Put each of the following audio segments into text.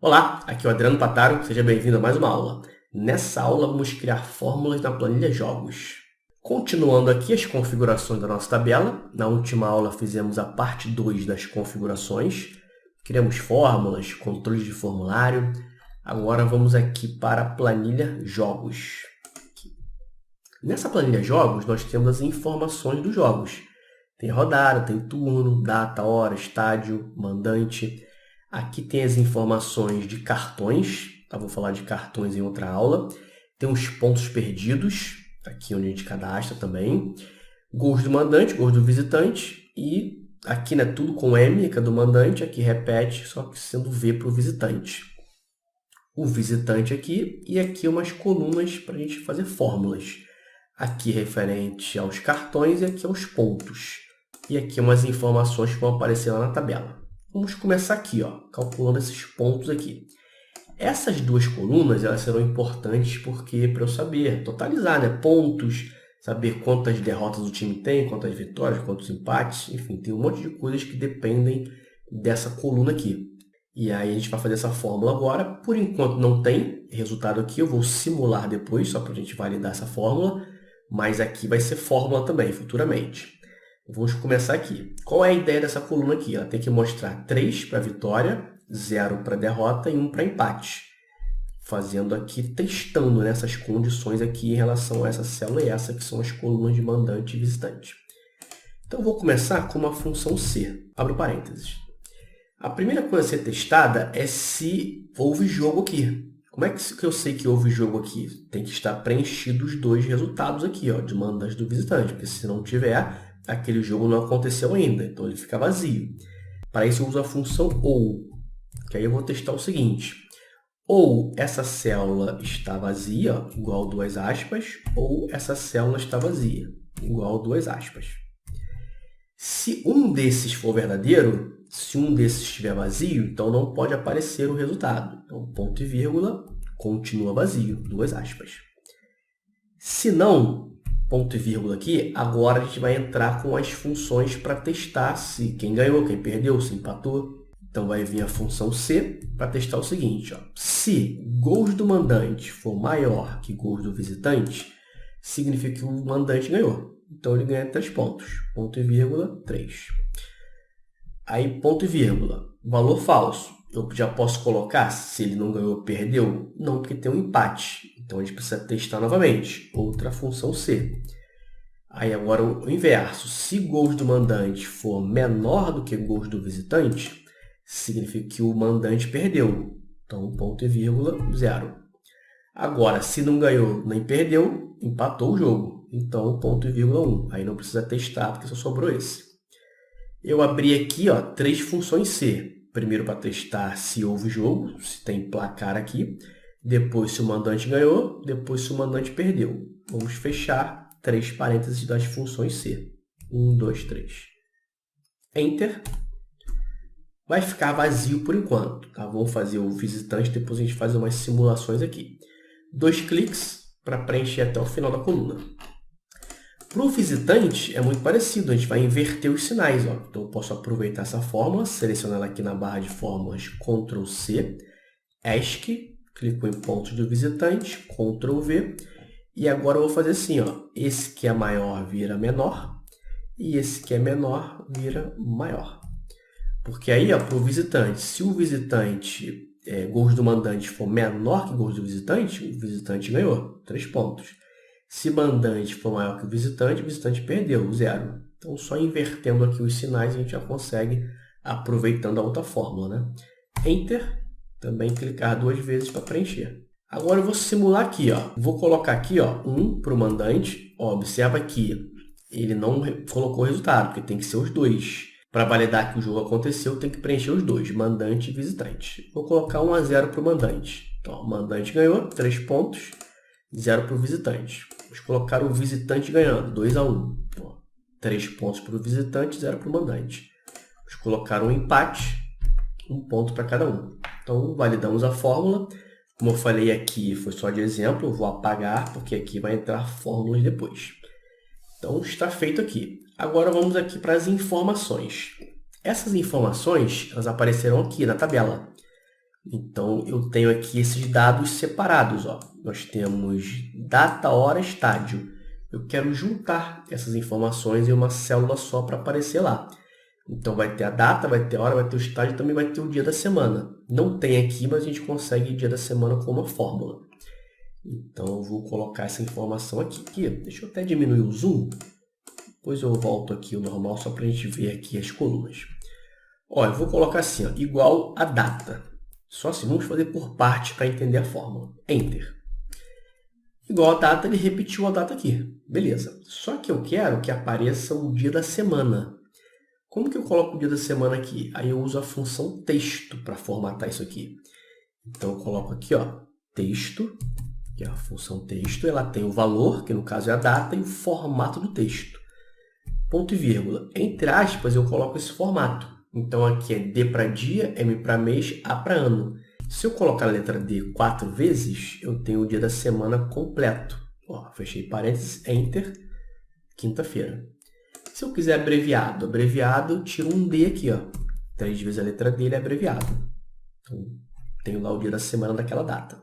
Olá, aqui é o Adriano Pataro, seja bem-vindo a mais uma aula. Nessa aula vamos criar fórmulas na planilha Jogos. Continuando aqui as configurações da nossa tabela, na última aula fizemos a parte 2 das configurações, criamos fórmulas, controles de formulário. Agora vamos aqui para a planilha Jogos. Nessa planilha Jogos nós temos as informações dos jogos. Tem rodada, tem turno, data, hora, estádio, mandante. Aqui tem as informações de cartões, tá? Vou falar de cartões em outra aula. Tem os pontos perdidos, aqui onde a gente cadastra também. Gols do mandante, gols do visitante. E aqui, né, tudo com M, que é do mandante, aqui repete, só que sendo V para o visitante. O visitante aqui e aqui umas colunas para a gente fazer fórmulas. Aqui referente aos cartões e aqui aos pontos. E aqui umas informações que vão aparecer lá na tabela. Vamos começar aqui, ó, calculando esses pontos aqui. Essas duas colunas elas serão importantes porque para eu saber totalizar, né, pontos, saber quantas derrotas o time tem, quantas vitórias, quantos empates, enfim, tem um monte de coisas que dependem dessa coluna aqui. E aí a gente vai fazer essa fórmula agora. Por enquanto não tem resultado aqui, eu vou simular depois, só para a gente validar essa fórmula, mas aqui vai ser fórmula também, futuramente. Vamos começar aqui. Qual é a ideia dessa coluna aqui? Ela tem que mostrar 3 para vitória, 0 para derrota e 1 para empate. Fazendo aqui, testando nessas condições aqui em relação a essa célula e essa, que são as colunas de mandante e visitante. Então, eu vou começar com uma função C. Abro parênteses. A primeira coisa a ser testada é se houve jogo aqui. Como é que eu sei que houve jogo aqui? Tem que estar preenchido os dois resultados aqui, ó, de mandante e do visitante, porque se não tiver, aquele jogo não aconteceu ainda, então ele fica vazio. Para isso eu uso a função OU, que aí eu vou testar o seguinte. Ou essa célula está vazia, igual duas aspas, ou essa célula está vazia, igual duas aspas. Se um desses for verdadeiro, se um desses estiver vazio, então não pode aparecer o resultado. Então, ponto e vírgula, continua vazio, duas aspas. Se não, ponto e vírgula aqui, agora a gente vai entrar com as funções para testar se quem ganhou, quem perdeu, se empatou. Então vai vir a função C para testar o seguinte, ó. Se gols do mandante for maior que gols do visitante, significa que o mandante ganhou. Então ele ganha 3 pontos, ponto e vírgula, 3. Aí, ponto e vírgula, valor falso. Eu já posso colocar se ele não ganhou ou perdeu? Não, porque tem um empate. Então, a gente precisa testar novamente. Outra função C. Aí, agora o inverso. Se gols do mandante for menor do que gols do visitante, significa que o mandante perdeu. Então, ponto e vírgula, 0. Agora, se não ganhou nem perdeu, empatou o jogo. Então, ponto e vírgula, 1. Aí não precisa testar, porque só sobrou esse. Eu abri aqui, ó, 3 funções C. Primeiro para testar se houve jogo, se tem placar aqui. Depois se o mandante ganhou, depois se o mandante perdeu. Vamos fechar 3 parênteses das funções C. 1, 2, 3. Enter. Vai ficar vazio por enquanto, tá? Vamos fazer o visitante, depois a gente faz umas simulações aqui. 2 cliques para preencher até o final da coluna. Para o visitante é muito parecido, a gente vai inverter os sinais. Ó. Então, eu posso aproveitar essa fórmula, selecionar ela aqui na barra de fórmulas, Ctrl C, ESC, clico em pontos do visitante, Ctrl V, e agora eu vou fazer assim, ó, esse que é maior vira menor, e esse que é menor vira maior. Porque aí, para o visitante, se o visitante, gols do mandante for menor que gols do visitante, o visitante ganhou, 3 pontos. Se mandante for maior que o visitante perdeu, 0. Então, só invertendo aqui os sinais, a gente já consegue, aproveitando a outra fórmula, né? Enter, também clicar 2 vezes para preencher. Agora, eu vou simular aqui, ó. Vou colocar aqui, ó, 1 para o mandante. Ó, observa aqui, ele não colocou o resultado, porque tem que ser os dois. Para validar que o jogo aconteceu, tem que preencher os dois, mandante e visitante. Vou colocar 1-0 para o mandante. Então, o mandante ganhou, 3 pontos, 0 para o visitante. Vamos colocar o visitante ganhando, 2-1. 3 pontos para o visitante, 0 para o mandante. Vamos colocar um empate, 1 ponto para cada um. Então, validamos a fórmula. Como eu falei aqui, foi só de exemplo, eu vou apagar, porque aqui vai entrar fórmulas depois. Então, está feito aqui. Agora, vamos aqui para as informações. Essas informações, elas aparecerão aqui na tabela. Então, eu tenho aqui esses dados separados. Ó. Nós temos data, hora, estádio. Eu quero juntar essas informações em uma célula só para aparecer lá. Então, vai ter a data, vai ter a hora, vai ter o estádio, também vai ter o dia da semana. Não tem aqui, mas a gente consegue dia da semana com uma fórmula. Então, eu vou colocar essa informação aqui. Deixa eu até diminuir o zoom. Depois eu volto aqui o normal, só para a gente ver aqui as colunas. Ó, eu vou colocar assim, ó, igual a data. Só assim, vamos fazer por parte para entender a fórmula. Enter. Igual a data, ele repetiu a data aqui. Beleza. Só que eu quero que apareça o dia da semana. Como que eu coloco o dia da semana aqui? Aí eu uso a função texto para formatar isso aqui. Então, eu coloco aqui, ó, texto, que é a função texto. Ela tem o valor, que no caso é a data, e o formato do texto. Ponto e vírgula. Entre aspas, eu coloco esse formato. Então, aqui é D para dia, M para mês, A para ano. Se eu colocar a letra D 4 vezes, eu tenho o dia da semana completo. Ó, fechei parênteses, Enter, quinta-feira. Se eu quiser abreviado, eu tiro um D aqui. Ó. 3 vezes a letra D é abreviado. Então, tenho lá o dia da semana daquela data.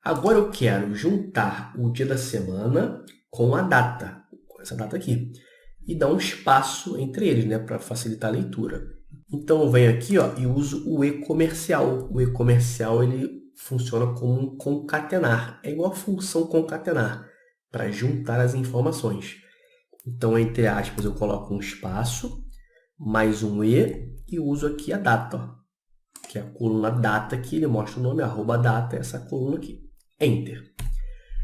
Agora eu quero juntar o dia da semana com a data, com essa data aqui, e dar um espaço entre eles, né, para facilitar a leitura. Então eu venho aqui, ó, e uso o E comercial. O E comercial ele funciona como um concatenar. É igual a função concatenar, para juntar as informações. Então, entre aspas, eu coloco um espaço, mais um E, e uso aqui a data, ó, que é a coluna data aqui, ele mostra o nome, @data, essa coluna aqui. Enter.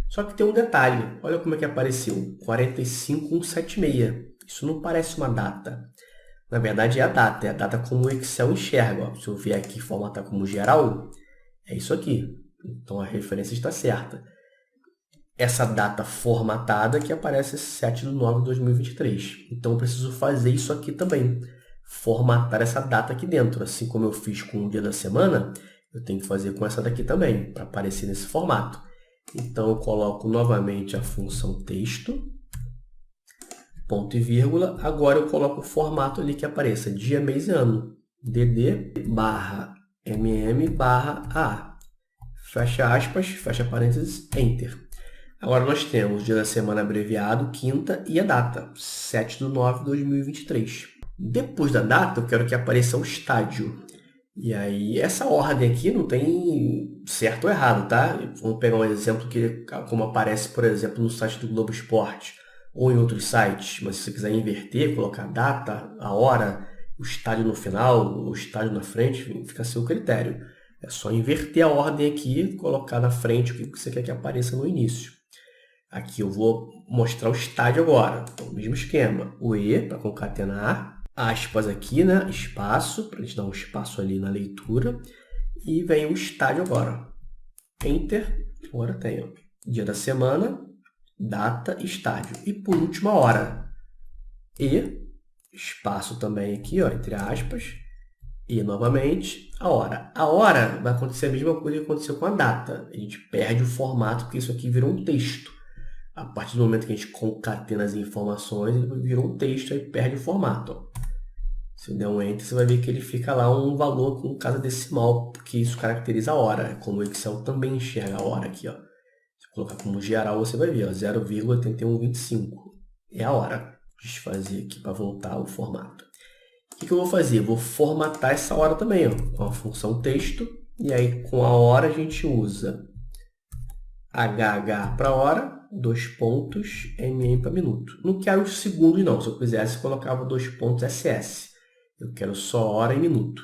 Só que tem um detalhe, olha como é que apareceu, 45176. Isso não parece uma data. Na verdade, é a data como o Excel enxerga. Ó. Se eu vier aqui e formatar como geral, é isso aqui. Então, a referência está certa. Essa data formatada que aparece 7/9/2023. Então, eu preciso fazer isso aqui também. Formatar essa data aqui dentro. Assim como eu fiz com o dia da semana, eu tenho que fazer com essa daqui também, para aparecer nesse formato. Então, eu coloco novamente a função texto, ponto e vírgula. Agora, eu coloco o formato ali que apareça dia, mês e ano. dd/mm/a. Fecha aspas, fecha parênteses, Enter. Agora nós temos o dia da semana abreviado, quinta, e a data, 7/9/2023. Depois da data, eu quero que apareça o estádio. E aí, essa ordem aqui não tem certo ou errado, tá? Vamos pegar um exemplo que, como aparece, por exemplo, no site do Globo Esporte ou em outros sites. Mas se você quiser inverter, colocar a data, a hora, o estádio no final, o estádio na frente, fica a seu critério. É só inverter a ordem aqui, colocar na frente o que você quer que apareça no início. Aqui eu vou mostrar o estádio agora. Então, mesmo esquema. O E para concatenar. Aspas aqui, né? Espaço, para a gente dar um espaço ali na leitura. E vem o estádio agora. Enter. Agora tem ó, dia da semana, data, estádio. E por último, a hora. E, espaço também aqui, ó, entre aspas. E, novamente, a hora. A hora vai acontecer a mesma coisa que aconteceu com a data. A gente perde o formato, porque isso aqui virou um texto. A partir do momento que a gente concatena as informações, ele virou um texto e perde o formato. Ó. Se eu der um Enter, você vai ver que ele fica lá um valor com casa decimal, porque isso caracteriza a hora, como o Excel também enxerga a hora aqui. Ó. Se eu colocar como geral, você vai ver 0,8125. É a hora. Deixa eu fazer aqui para voltar ao formato. O que eu vou fazer? Eu vou formatar essa hora também, ó, com a função texto. E aí, com a hora, a gente usa HH para hora, 2 pontos, MM para minuto. Não quero os segundos, não. Se eu quisesse, colocava 2 pontos SS. Eu quero só hora e minuto.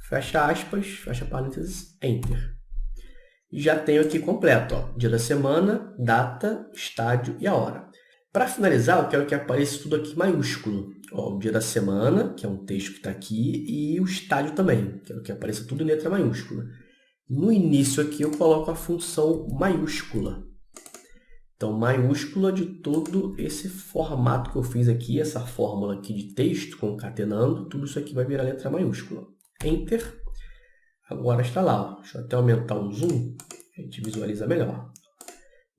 Fecha aspas, fecha parênteses, Enter. E já tenho aqui completo, ó, dia da semana, data, estádio e a hora. Para finalizar, eu quero que apareça tudo aqui maiúsculo. Ó, o dia da semana, que é um texto que está aqui, e o estádio também. Quero que apareça tudo em letra maiúscula. No início aqui eu coloco a função maiúscula. Então, maiúscula de todo esse formato que eu fiz aqui, essa fórmula aqui de texto, concatenando, tudo isso aqui vai virar letra maiúscula. Enter. Agora está lá. Ó. Deixa eu até aumentar o zoom, a gente visualiza melhor.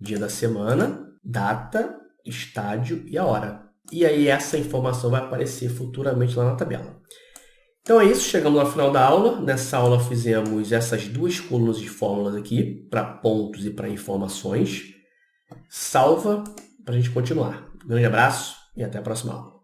Dia da semana, data, estádio e a hora. E aí essa informação vai aparecer futuramente lá na tabela. Então é isso, chegamos ao final da aula. Nessa aula fizemos essas duas colunas de fórmulas aqui, para pontos e para informações. Salva para a gente continuar. Um grande abraço e até a próxima aula.